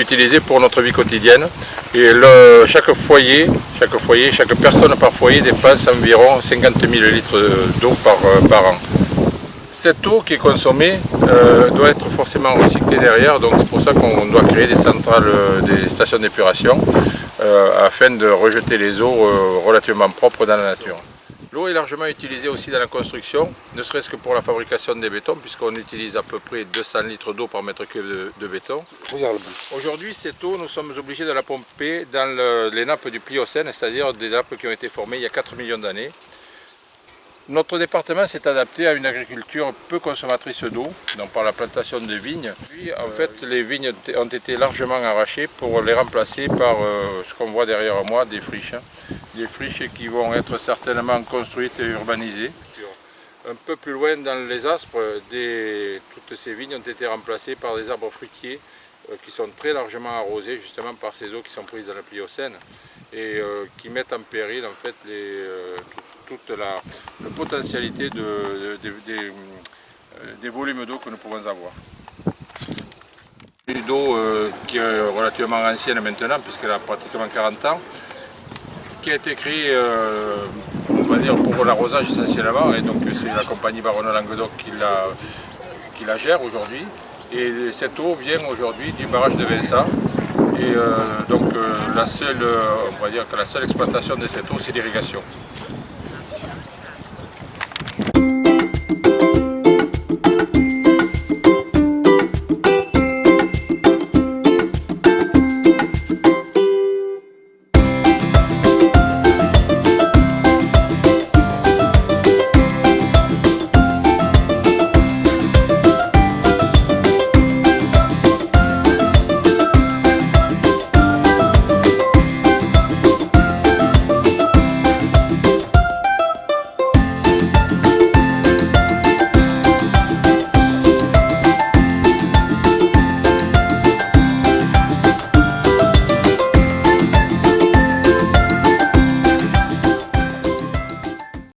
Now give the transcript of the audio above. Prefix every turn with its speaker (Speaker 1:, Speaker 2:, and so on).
Speaker 1: est utilisée pour notre vie quotidienne. Et chaque personne par foyer dépense environ 50 000 litres d'eau par an. Cette eau qui est consommée doit être forcément recyclée derrière, donc c'est pour ça qu'on doit créer des centrales, des stations d'épuration afin de rejeter les eaux relativement propres dans la nature. L'eau est largement utilisée aussi dans la construction, ne serait-ce que pour la fabrication des bétons, puisqu'on utilise à peu près 200 litres d'eau par mètre cube de béton. Aujourd'hui, cette eau, nous sommes obligés de la pomper dans les nappes du Pliocène, c'est-à-dire des nappes qui ont été formées il y a 4 millions d'années. Notre département s'est adapté à une agriculture peu consommatrice d'eau, donc par la plantation de vignes. Puis, en fait, les vignes ont été largement arrachées pour les remplacer par ce qu'on voit derrière moi, des friches. Des friches qui vont être certainement construites et urbanisées. Un peu plus loin dans les Aspres, toutes ces vignes ont été remplacées par des arbres fruitiers qui sont très largement arrosés justement par ces eaux qui sont prises dans le Pliocène et qui mettent en péril en fait toute la potentialité des volumes d'eau que nous pouvons avoir. Une d'eau qui est relativement ancienne maintenant puisqu'elle a pratiquement 40 ans, qui a été créée on va dire pour l'arrosage essentiellement, et donc c'est la compagnie Baronne-Languedoc qui la gère aujourd'hui. Et cette eau vient aujourd'hui du barrage de Vincent. Et donc on va dire que la seule exploitation de cette eau, c'est l'irrigation.